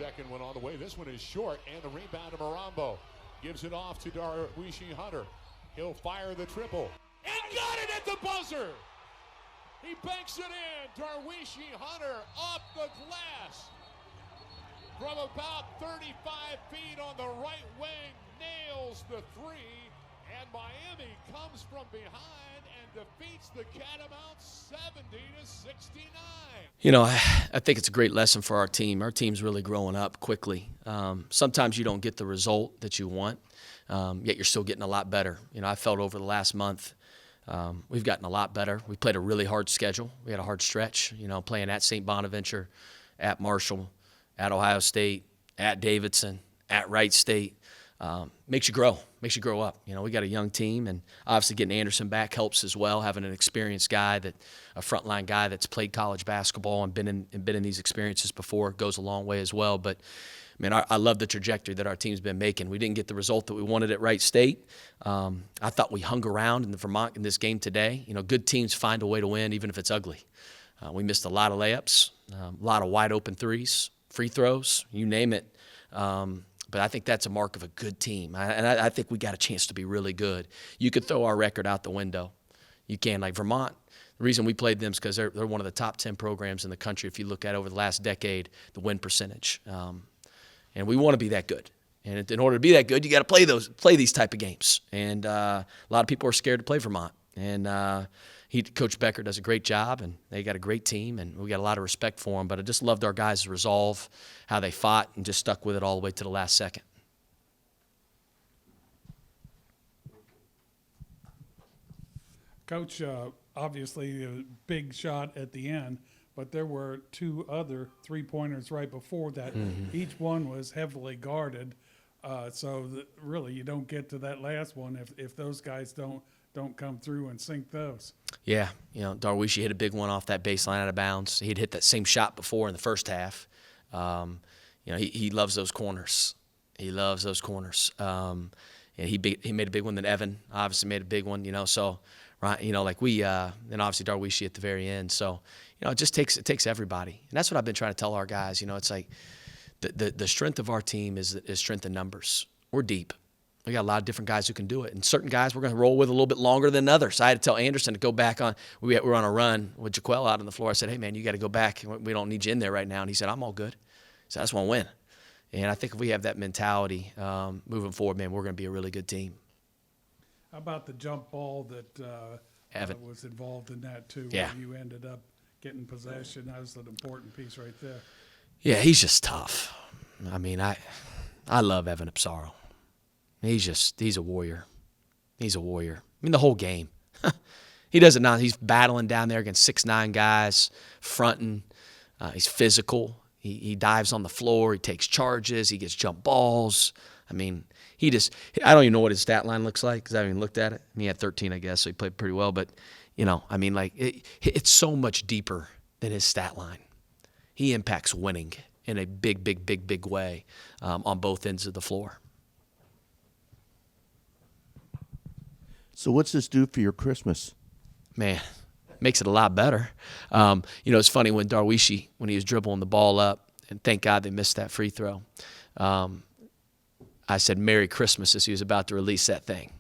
second one on the way. This one is short, and the rebound to Marambo. Gives it off to Darweshi Hunter. He'll fire the triple. And got it at the buzzer! He banks it in. Darweshi Hunter up the glass. From about 35 feet on the right wing, nails the three. And Miami comes from behind and defeats the Catamounts 70-69. You know, I think it's a great lesson for our team. Our team's really growing up quickly. Sometimes you don't get the result that you want, yet you're still getting a lot better. You know, I felt over the last month we've gotten a lot better. We played a really hard schedule. We had a hard stretch, you know, playing at St. Bonaventure, at Marshall, at Ohio State, at Davidson, at Wright State. Makes you grow up. You know, we got a young team, and obviously getting Anderson back helps as well. Having an experienced guy, a frontline guy that's played college basketball and been in these experiences before goes a long way as well. But I mean, I love the trajectory that our team's been making. We didn't get the result that we wanted at Wright State. I thought we hung around in Vermont in this game today. You know, good teams find a way to win even if it's ugly. We missed a lot of layups, a lot of wide open threes, free throws, you name it. But I think that's a mark of a good team. I think we got a chance to be really good. You could throw our record out the window. You can. Like Vermont, the reason we played them is because they're one of the top 10 programs in the country if you look at over the last decade, the win percentage. And we want to be that good. And in order to be that good, you got to play these type of games. And a lot of people are scared to play Vermont. And Coach Becker does a great job, and they got a great team, and we got a lot of respect for them. But I just loved our guys' resolve, how they fought, and just stuck with it all the way to the last second. Coach, obviously a big shot at the end, but there were two other three-pointers right before that. Mm-hmm. Each one was heavily guarded, really you don't get to that last one if those guys don't come through and sink those. Yeah, you know, Darweshi hit a big one off that baseline out of bounds. He'd hit that same shot before in the first half. You know, he loves those corners. He loves those corners. And he made a big one. Then Evan obviously made a big one. You know, so right, you know, like then obviously Darweshi at the very end. So you know, it takes everybody, and that's what I've been trying to tell our guys. You know, it's like the strength of our team is strength in numbers. We're deep. We got a lot of different guys who can do it. And certain guys we're going to roll with a little bit longer than others. I had to tell Anderson to go back on. We were on a run with Jaquel out on the floor. I said, hey, man, you got to go back. We don't need you in there right now. And he said, I'm all good. So I just want to win. And I think if we have that mentality moving forward, man, we're going to be a really good team. How about the jump ball that Evan was involved in that too? Yeah. Where you ended up getting possession. That was an important piece right there. Yeah, he's just tough. I mean, I love Evan Apsaro. He's a warrior. He's a warrior. I mean, the whole game. He does it now. He's battling down there against 6'9" guys, fronting. He's physical. He dives on the floor. He takes charges. He gets jump balls. I mean, I don't even know what his stat line looks like because I haven't even looked at it. He had 13, I guess, so he played pretty well. But, you know, I mean, like, it's so much deeper than his stat line. He impacts winning in a big way on both ends of the floor. So what's this do for your Christmas? Man, makes it a lot better. You know, it's funny when Darweshi, when he was dribbling the ball up, and thank God they missed that free throw, I said, Merry Christmas as he was about to release that thing.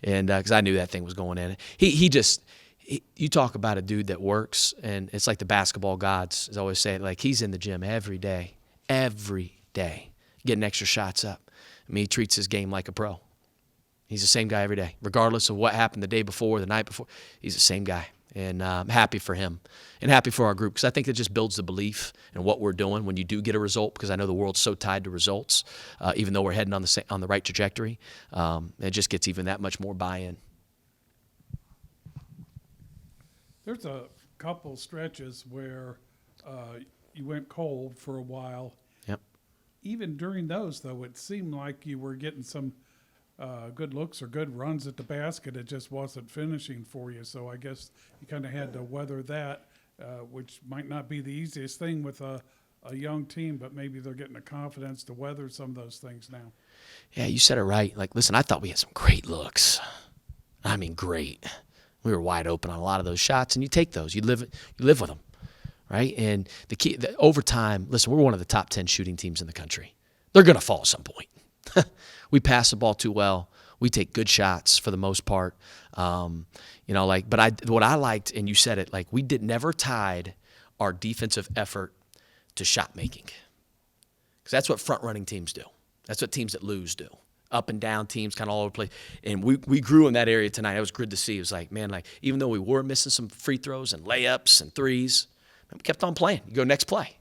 And because I knew that thing was going in. You talk about a dude that works, and it's like the basketball gods, as I always say, like he's in the gym every day, getting extra shots up. I mean, he treats his game like a pro. He's the same guy every day, regardless of what happened the day before, the night before. He's the same guy, and I'm happy for him and happy for our group because I think it just builds the belief in what we're doing when you do get a result because I know the world's so tied to results, even though we're heading on the right trajectory. It just gets even that much more buy-in. There's a couple stretches where you went cold for a while. Yep. Even during those, though, it seemed like you were getting some good looks or good runs at the basket. It just wasn't finishing for you. So I guess you kind of had to weather that, which might not be the easiest thing with a young team, but maybe they're getting the confidence to weather some of those things now. Yeah, you said it right. Like, listen, I thought we had some great looks. I mean, great. We were wide open on a lot of those shots, and you take those. You live with them, right? And the overtime, listen, we're one of the top 10 shooting teams in the country. They're going to fall at some point. We pass the ball too well. We take good shots for the most part. What I liked, and you said it, like we never tied our defensive effort to shot making. Because that's what front-running teams do. That's what teams that lose do. Up and down teams, kind of all over the place. And we grew in that area tonight. It was good to see. It was like, man, like even though we were missing some free throws and layups and threes, we kept on playing. You go next play.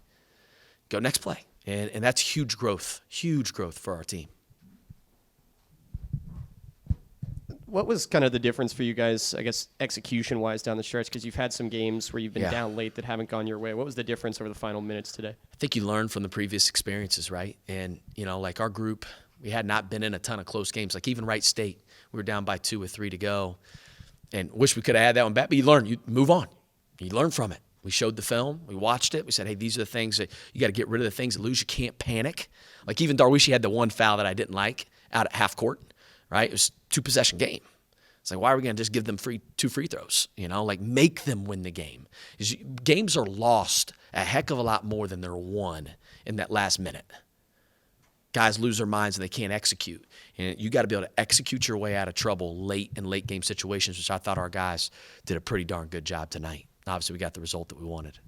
And that's huge growth for our team. What was kind of the difference for you guys, I guess, execution-wise down the stretch? Because you've had some games where you've been down late that haven't gone your way. What was the difference over the final minutes today? I think you learn from the previous experiences, right? And, like our group, we had not been in a ton of close games. Like even Wright State, we were down by 2 or 3 to go. And wish we could have had that one back, but you learn. You move on. You learn from it. We showed the film. We watched it. We said, hey, these are the things that you got to get rid of the things that lose. You can't panic. Like even Darweshi had the one foul that I didn't like out at half court, right? It was 2-possession game. It's like, why are we going to just give them 2 free throws? Like make them win the game. Games are lost a heck of a lot more than they're won in that last minute. Guys lose their minds and they can't execute. And you got to be able to execute your way out of trouble late in late game situations, which I thought our guys did a pretty darn good job tonight. Obviously, we got the result that we wanted.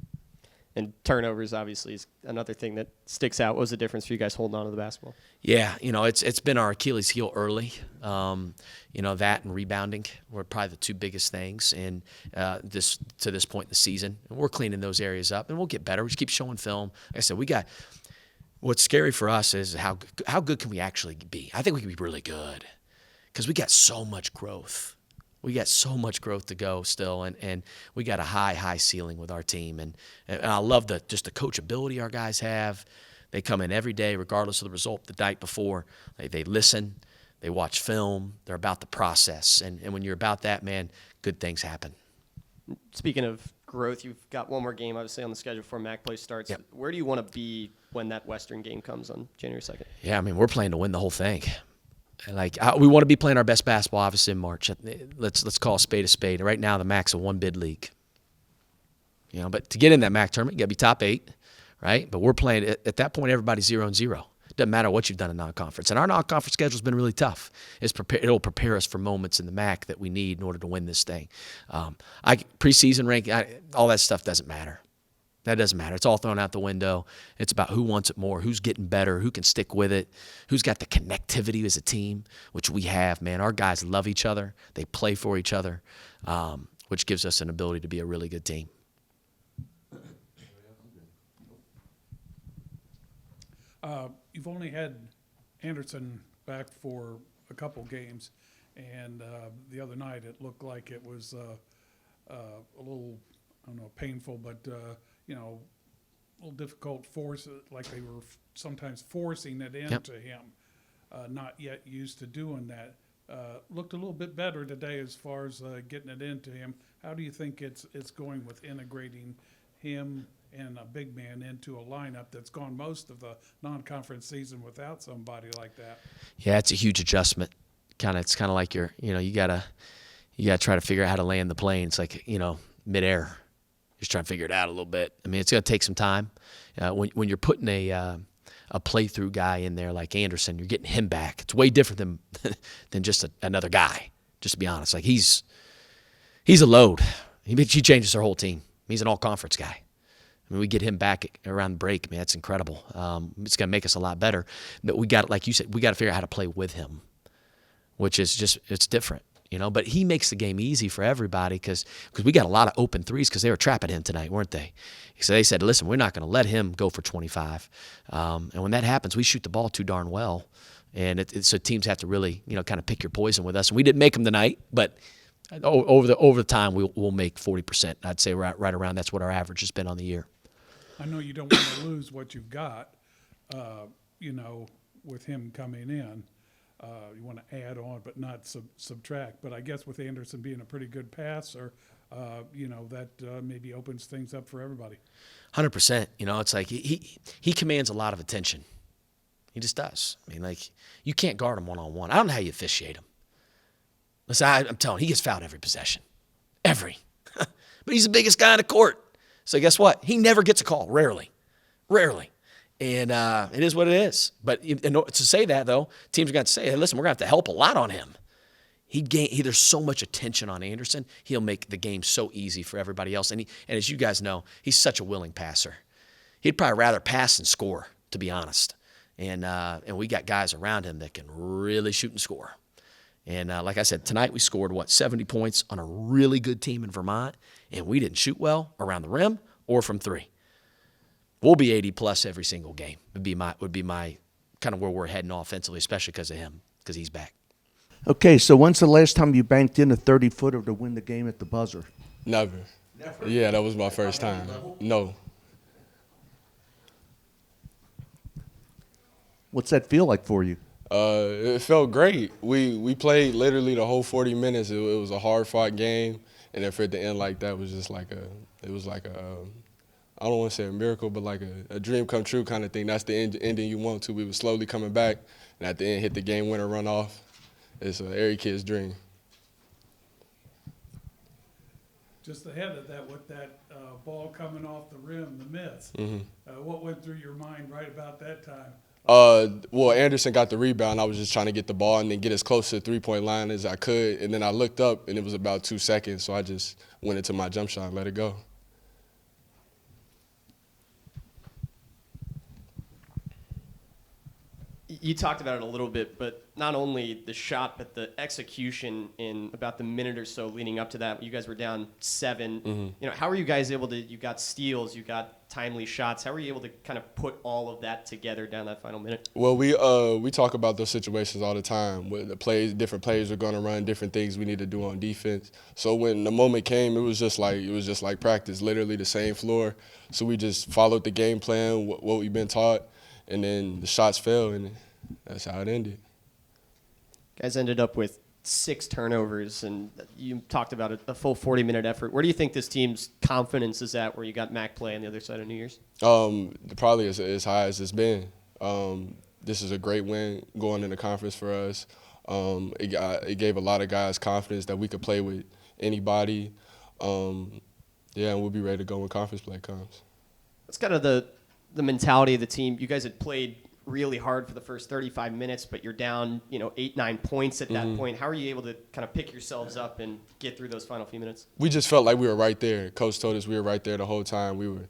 And turnovers, obviously, is another thing that sticks out. What was the difference for you guys holding on to the basketball? Yeah, it's been our Achilles heel early. That and rebounding were probably the 2 biggest things to this point in the season. And we're cleaning those areas up, and we'll get better. We just keep showing film. Like I said, what's scary for us is how good can we actually be? I think we can be really good because we got so much growth. We got so much growth to go still, and we got a high ceiling with our team. And I love the coachability our guys have. They come in every day, regardless of the result the night before. They listen. They watch film. They're about the process. And when you're about that, man, good things happen. Speaking of growth, you've got one more game, obviously, on the schedule before MAC play starts. Yep. Where do you want to be when that Western game comes on January 2nd? Yeah, we're playing to win the whole thing. We want to be playing our best basketball, obviously, in March. Let's call a spade. Right now, the MAC's a 1-bid league. But to get in that MAC tournament, you got to be top 8, right? But we're playing at that point. Everybody's 0-0. Doesn't matter what you've done in non-conference, and our non-conference schedule's been really tough. It'll prepare us for moments in the MAC that we need in order to win this thing. Preseason ranking, all that stuff doesn't matter. That doesn't matter. It's all thrown out the window. It's about who wants it more, who's getting better, who can stick with it, who's got the connectivity as a team, which we have, man. Our guys love each other. They play for each other, which gives us an ability to be a really good team. You've only had Anderson back for a couple games, and the other night it looked like it was a little, I don't know, painful, but a little difficult like they were sometimes forcing it into him. Not yet used to doing that. Looked a little bit better today as far as getting it into him. How do you think it's going with integrating him and a big man into a lineup that's gone most of the non-conference season without somebody like that? Yeah, it's a huge adjustment. It's kind of like you gotta try to figure out how to land the plane. It's like midair. Just trying to figure it out a little bit. It's going to take some time. When you're putting a playthrough guy in there like Anderson, you're getting him back. It's way different than just another guy. Just to be honest, like he's a load. He changes our whole team. He's an all-conference guy. We get him back around the break. That's incredible. It's going to make us a lot better. But we got, like you said, we got to figure out how to play with him, which is it's different. But he makes the game easy for everybody because we got a lot of open threes because they were trapping him tonight, weren't they? So they said, listen, we're not going to let him go for 25. And when that happens, we shoot the ball too darn well. And so teams have to really, kind of pick your poison with us. And we didn't make them tonight, but over the time, we'll make 40%. I'd say right around that's what our average has been on the year. I know you don't want to lose what you've got, with him coming in. You want to add on but not subtract. But I guess with Anderson being a pretty good passer, that maybe opens things up for everybody. 100%. It's like he commands a lot of attention. He just does. You can't guard him one-on-one. I don't know how you officiate him. Listen, I'm telling you, he gets fouled every possession. Every. But he's the biggest guy on the court. So guess what? He never gets a call, rarely. And it is what it is. But to say that, though, teams are going to say, hey, listen, we're going to have to help a lot on him. There's so much attention on Anderson, he'll make the game so easy for everybody else. And as you guys know, he's such a willing passer. He'd probably rather pass than score, to be honest. And we got guys around him that can really shoot and score. And like I said, tonight we scored, 70 points on a really good team in Vermont, and we didn't shoot well around the rim or from three. We'll be 80-plus every single game would be my kind of where we're heading offensively, especially because of him, because he's back. Okay, so when's the last time you banked in a 30-footer to win the game at the buzzer? Never. Yeah, that was my first time. No. What's that feel like for you? It felt great. We played literally the whole 40 minutes. It was a hard-fought game, and then for it to end like that was just like I don't want to say a miracle, but like a dream come true kind of thing. That's the ending you want to. We were slowly coming back, and at the end hit the game winner run off. It's every kid's dream. Just ahead of that, with that ball coming off the rim, the miss, what went through your mind right about that time? Well, Anderson got the rebound. I was just trying to get the ball and then get as close to the three-point line as I could. And then I looked up, and it was about 2 seconds, so I just went into my jump shot and let it go. You talked about it a little bit, but not only the shot, but the execution in about the minute or so leading up to that. You guys were down 7. You know, how were you guys able to? You got steals, you got timely shots. How were you able to kind of put all of that together down that final minute? Well, we talk about those situations all the time. When different plays are going to run, different things we need to do on defense. So when the moment came, it was just like practice, literally the same floor. So we just followed the game plan, what we've been taught, and then the shots fell, and that's how it ended. Guys ended up with 6 turnovers, and you talked about a full 40-minute effort. Where do you think this team's confidence is at where you got Mac play on the other side of New Year's? Probably as high as it's been. This is a great win going in the conference for us. It gave a lot of guys confidence that we could play with anybody. And we'll be ready to go when conference play comes. That's kind of the mentality of the team. You guys had played really hard for the first 35 minutes, but you're down, 8-9 points at that point. How are you able to kind of pick yourselves up and get through those final few minutes? We just felt like we were right there. Coach told us we were right there the whole time. We were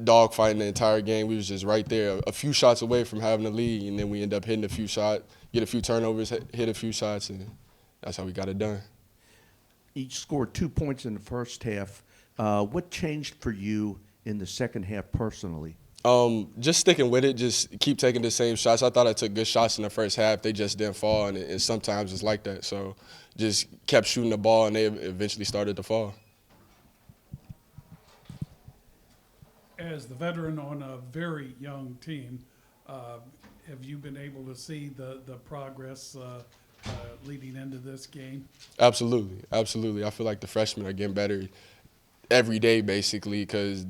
dogfighting the entire game. We was just right there, a few shots away from having a lead, and then we end up hitting a few shots, get a few turnovers, hit a few shots, and that's how we got it done. Each scored 2 points in the first half. What changed for you in the second half personally? Just sticking with it, just keep taking the same shots. I thought I took good shots in the first half. They just didn't fall, and sometimes it's like that. So just kept shooting the ball, and they eventually started to fall. As the veteran on a very young team, have you been able to see the progress leading into this game? Absolutely. I feel like the freshmen are getting better every day, basically, because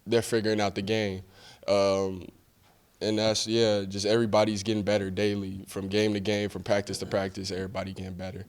they're figuring out the game. And that's, just everybody's getting better daily, from game to game, from practice to practice, everybody getting better.